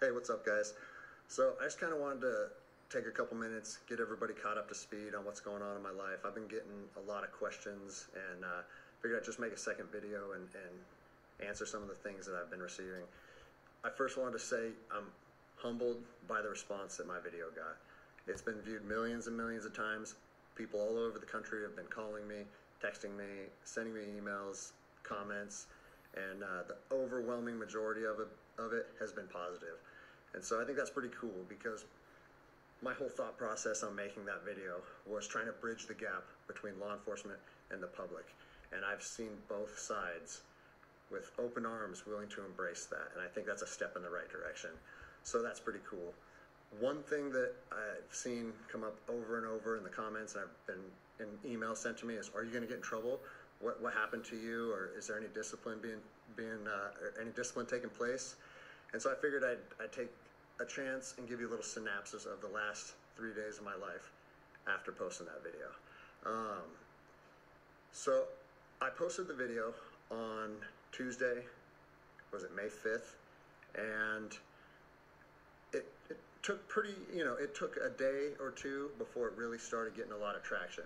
Hey, what's up, guys? So I just kind of wanted to take a couple minutes, get everybody caught up to speed on what's going on in my life. I've been getting a lot of questions, and figured I'd just make a second video and answer some of the things that I've been receiving. I first wanted to say I'm humbled by the response that my video got. It's been viewed millions and millions of times. People all over the country have been calling me, texting me, sending me emails, comments, and the overwhelming majority of it has been positive. And so I think that's pretty cool, because my whole thought process on making that video was trying to bridge the gap between law enforcement and the public. And I've seen both sides with open arms willing to embrace that. And I think that's a step in the right direction. So that's pretty cool. One thing that I've seen come up over and over in the comments, and I've been in emails sent to me, is, are you going to get in trouble? What happened to you? Or is there any discipline or any discipline taking place? And so I figured I'd take a chance and give you a little synopsis of the last 3 days of my life after posting that video. So I posted the video on Tuesday, was it May 5th? And it took it took a day or two before it really started getting a lot of traction.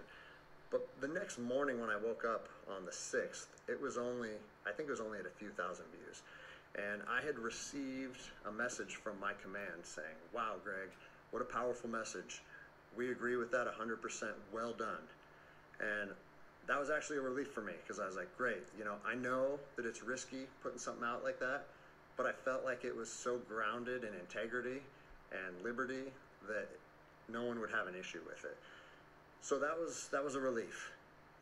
But the next morning when I woke up on the 6th, I think it was only at a few thousand views. And I had received a message from my command saying, "Wow, Greg, what a powerful message. We agree with that 100%, well done." And that was actually a relief for me, because I was like, great, I know that it's risky putting something out like that, but I felt like it was so grounded in integrity and liberty that no one would have an issue with it. So that was a relief.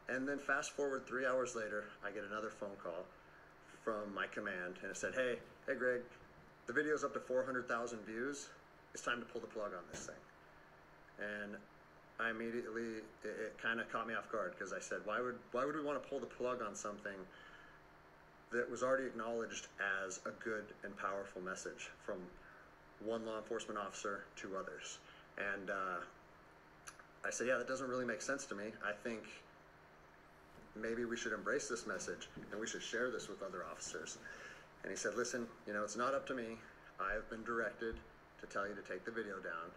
And then fast forward 3 hours later, I get another phone call from my command, and it said, hey Greg, the video's up to 400,000 views. It's time to pull the plug on this thing. And I immediately, it kind of caught me off guard, because I said, why would we want to pull the plug on something that was already acknowledged as a good and powerful message from one law enforcement officer to others? And I said, yeah, that doesn't really make sense to me. I think maybe we should embrace this message and we should share this with other officers. And he said, listen, it's not up to me. I have been directed to tell you to take the video down,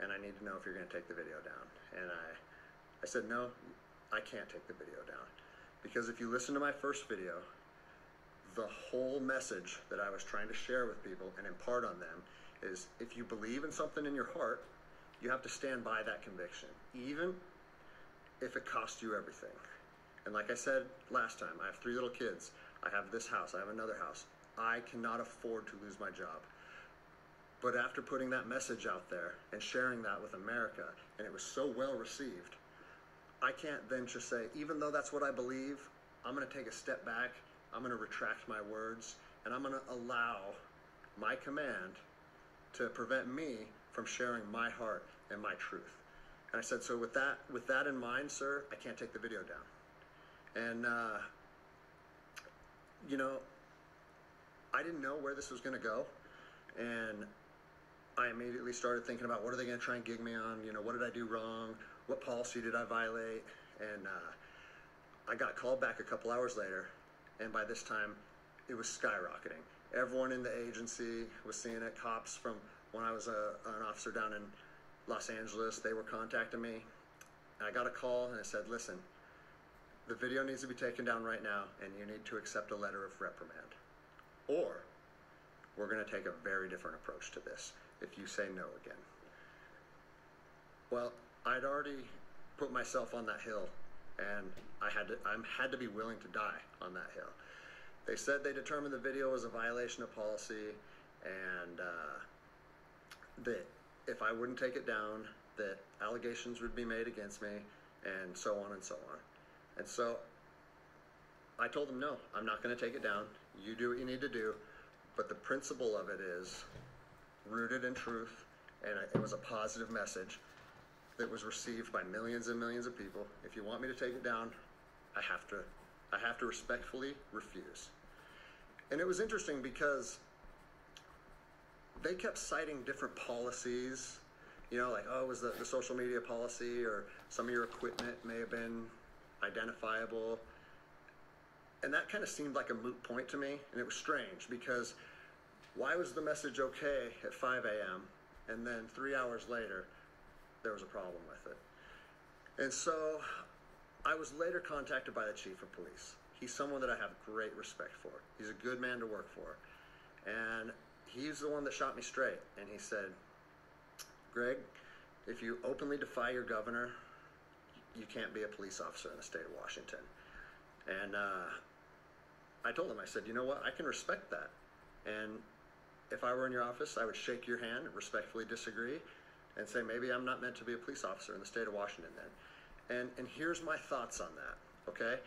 and I need to know if you're going to take the video down. And I said, no, I can't take the video down, because if you listen to my first video, the whole message that I was trying to share with people and impart on them is, if you believe in something in your heart, you have to stand by that conviction, even if it costs you everything. And like I said last time, I have 3 little kids. I have this house. I have another house. I cannot afford to lose my job. But after putting that message out there and sharing that with America, and it was so well received, I can't then just say, even though that's what I believe, I'm going to take a step back, I'm going to retract my words, and I'm going to allow my command to prevent me from sharing my heart and my truth. And I said, so with that in mind, sir, I can't take the video down. And, I didn't know where this was going to go. And I immediately started thinking about, what are they going to try and gig me on? What did I do wrong? What policy did I violate? And I got called back a couple hours later, and by this time, it was skyrocketing. Everyone in the agency was seeing it. Cops from when I was an officer down in Los Angeles, they were contacting me. And I got a call, and it said, listen, the video needs to be taken down right now, and you need to accept a letter of reprimand, or we're going to take a very different approach to this if you say no again. Well, I'd already put myself on that hill, and I had to be willing to die on that hill. They said they determined the video was a violation of policy, and that if I wouldn't take it down, that allegations would be made against me, and so on and so on. And so I told them, no, I'm not going to take it down. You do what you need to do. But the principle of it is rooted in truth, and it was a positive message that was received by millions and millions of people. If you want me to take it down, I have to respectfully refuse. And it was interesting, because they kept citing different policies, like, oh, it was the social media policy, or some of your equipment may have been identifiable. And that kind of seemed like a moot point to me, and it was strange, because Why was the message okay at 5 a.m. and then 3 hours later there was a problem with it? And so I was later contacted by the chief of police. He's someone that I have great respect for. He's a good man to work for. And he's the one that shot me straight. And he said, Greg, if you openly defy your governor, you can't be a police officer in the state of Washington. And I told him, I said, you know what, I can respect that. And if I were in your office, I would shake your hand, respectfully disagree, and say, maybe I'm not meant to be a police officer in the state of Washington then. And here's my thoughts on that, okay?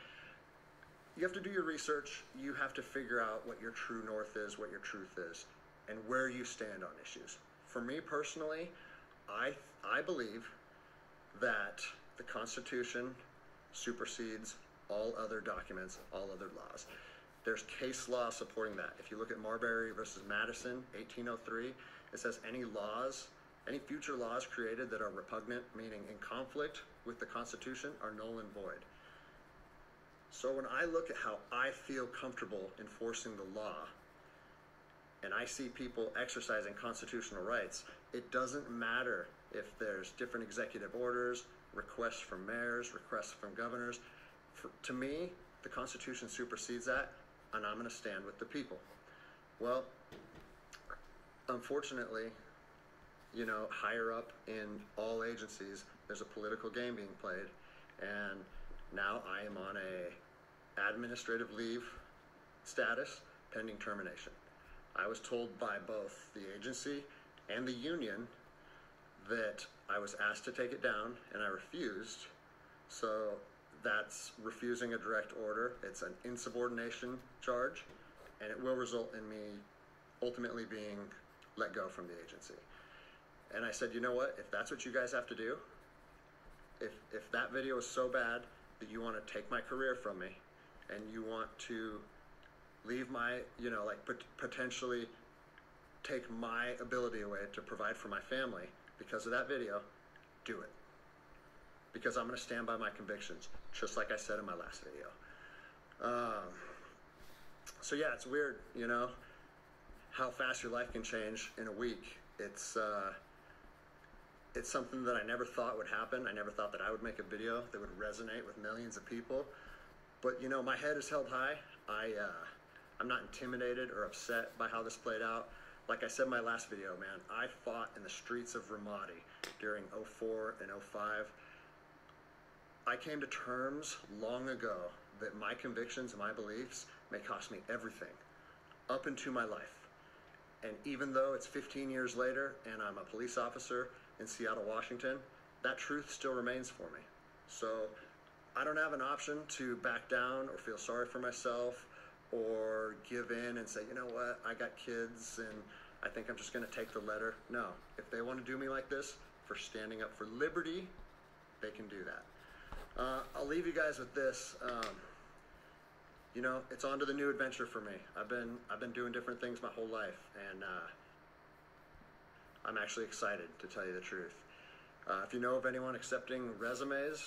You have to do your research. You have to figure out what your true north is, what your truth is, and where you stand on issues. For me personally, I believe that the Constitution supersedes all other documents, all other laws. There's case law supporting that. If you look at Marbury versus Madison, 1803, it says any future laws created that are repugnant, meaning in conflict with the Constitution, are null and void. So when I look at how I feel comfortable enforcing the law, and I see people exercising constitutional rights, it doesn't matter if there's different executive orders, requests from mayors, requests from governors. To me, the Constitution supersedes that, and I'm going to stand with the people. Well, unfortunately, you know, higher up in all agencies, there's a political game being played, and now I am on a administrative leave status pending termination. I was told by both the agency and the union that I was asked to take it down, and I refused. So that's refusing a direct order. It's an insubordination charge, and it will result in me ultimately being let go from the agency. And I said, you know what, if that's what you guys have to do, if that video is so bad that you want to take my career from me, and you want to leave my, you know, like potentially take my ability away to provide for my family because of that video, do it. Because I'm going to stand by my convictions, just like I said in my last video. So yeah, it's weird, you know, how fast your life can change in a week. It's something that I never thought would happen. I never thought that I would make a video that would resonate with millions of people. But, you know, my head is held high. I'm not intimidated or upset by how this played out. Like I said in my last video, man, I fought in the streets of Ramadi during 04 and 05. I came to terms long ago that my convictions and my beliefs may cost me everything up into my life. And even though it's 15 years later and I'm a police officer in Seattle, Washington, that truth still remains for me. So I don't have an option to back down or feel sorry for myself or give in and say, you know what, I got kids and I think I'm just going to take the letter. No, if they want to do me like this for standing up for liberty, they can do that. I'll leave you guys with this. You know, it's on to the new adventure for me. I've been doing different things my whole life, and I'm actually excited, to tell you the truth. If you know of anyone accepting resumes,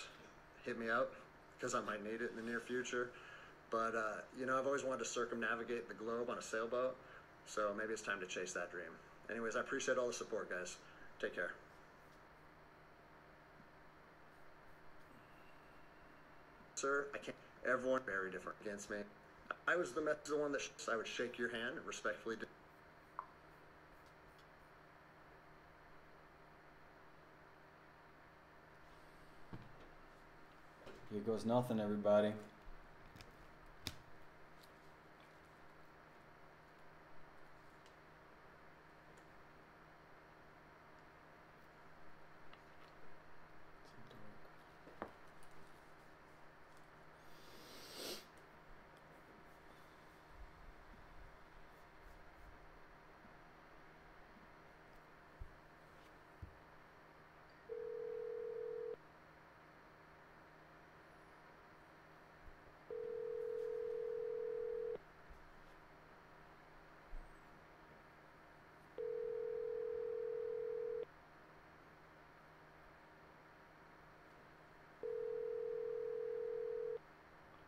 hit me up, because I might need it in the near future. But, you know, I've always wanted to circumnavigate the globe on a sailboat, so maybe it's time to chase that dream. Anyways, I appreciate all the support, guys. Take care. Sir, I can't. Everyone very different against me. I was the one that I would shake your hand and respectfully. Here goes nothing, everybody.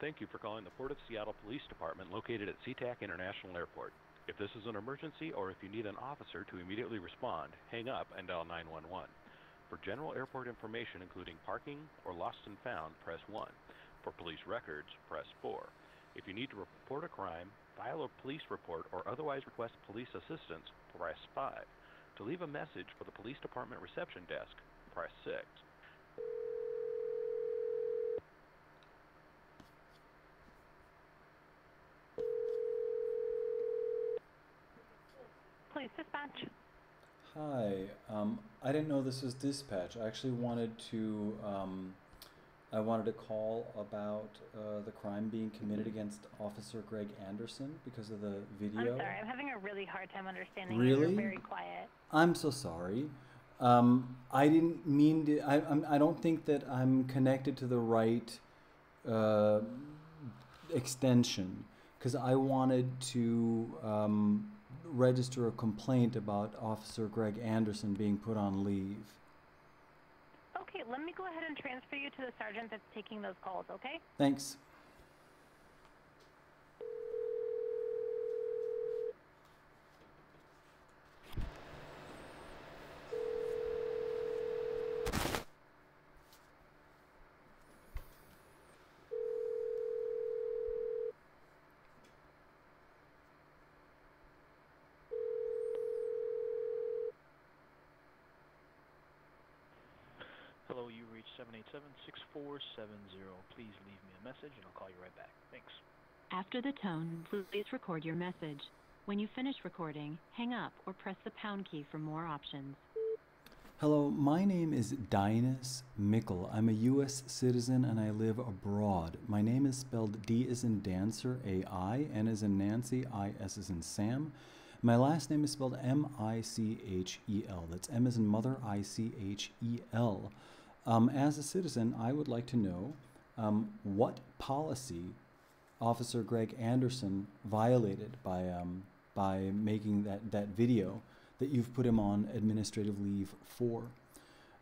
Thank you for calling the Port of Seattle Police Department located at SeaTac International Airport. If this is an emergency or if you need an officer to immediately respond, hang up and dial 911. For general airport information including parking or lost and found, press 1. For police records, press 4. If you need to report a crime, file a police report, or otherwise request police assistance, press 5. To leave a message for the police department reception desk, press 6. Police dispatch. Hi. I didn't know this was dispatch. I actually wanted to call about the crime being committed against Officer Greg Anderson because of the video. I'm sorry, I'm having a really hard time understanding you. Really? You're very quiet. I'm so sorry. I didn't mean to. I don't think that I'm connected to the right extension because I wanted to register a complaint about Officer Greg Anderson being put on leave. Okay, let me go ahead and transfer you to the sergeant that's taking those calls, okay? Thanks. Hello, you reached 787-6470. Please leave me a message and I'll call you right back. Thanks. After the tone, please record your message. When you finish recording, hang up or press the pound key for more options. Hello, my name is Dinas Mickle. I'm a U.S. citizen and I live abroad. My name is spelled D as in dancer, A-I, N as in Nancy, I-S as in Sam. My last name is spelled M-I-C-H-E-L. That's M as in mother, I-C-H-E-L. As a citizen, I would like to know what policy Officer Greg Anderson violated by making that video that you've put him on administrative leave for.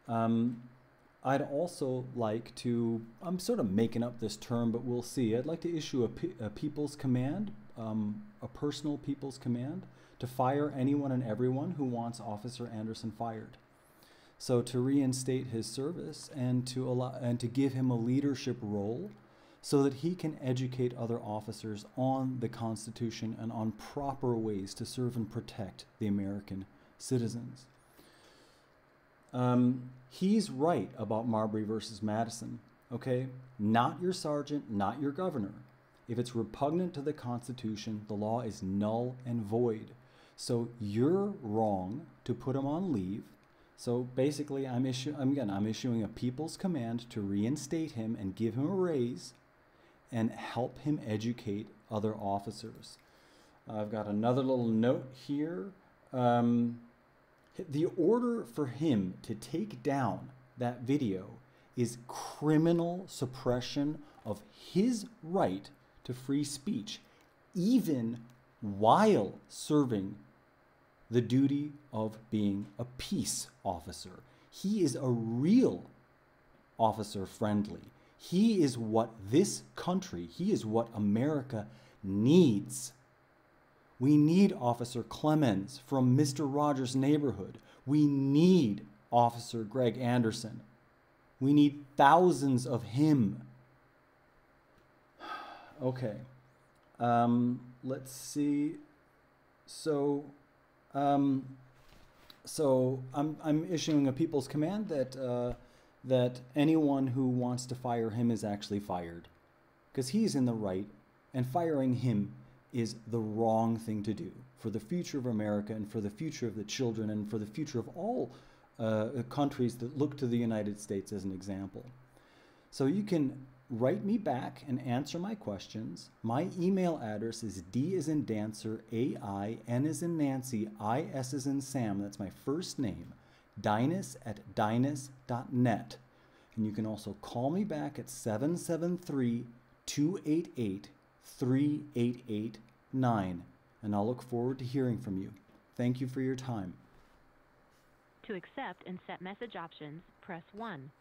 I'd also like to, I'm sort of making up this term, but we'll see. I'd like to issue a people's command, a personal people's command, to fire anyone and everyone who wants Officer Anderson fired. So to reinstate his service and to give him a leadership role so that he can educate other officers on the Constitution and on proper ways to serve and protect the American citizens. He's right about Marbury versus Madison, okay? Not your sergeant, not your governor. If it's repugnant to the Constitution, the law is null and void. So you're wrong to put him on leave. So basically, I'm issuing a people's command to reinstate him and give him a raise and help him educate other officers. I've got another little note here. The order for him to take down that video is criminal suppression of his right to free speech, even while serving the duty of being a peace officer. He is a real officer friendly. He is what this country, he is what America needs. We need Officer Clemens from Mr. Rogers' Neighborhood. We need Officer Greg Anderson. We need thousands of him. Okay. Let's see. So I'm issuing a people's command that anyone who wants to fire him is actually fired, because he's in the right, and firing him is the wrong thing to do for the future of America and for the future of the children and for the future of all countries that look to the United States as an example. So you can write me back and answer my questions. My email address is D as in dancer, A-I, N as in Nancy, I-S as in Sam. That's my first name, Dinas@dinas.net. And you can also call me back at 773-288-3889. And I'll look forward to hearing from you. Thank you for your time. To accept and set message options, press 1.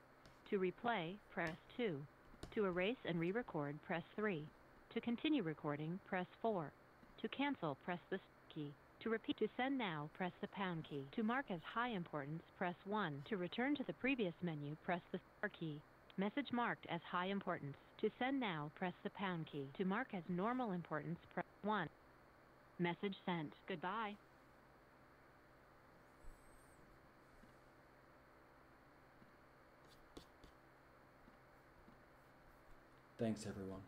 To replay, press 2. To erase and re-record, press 3. To continue recording, press 4. To cancel, press the key. To repeat, to send now, press the pound key. To mark as high importance, press 1. To return to the previous menu, press the star key. Message marked as high importance. To send now, press the pound key. To mark as normal importance, press 1. Message sent. Goodbye. Thanks, everyone.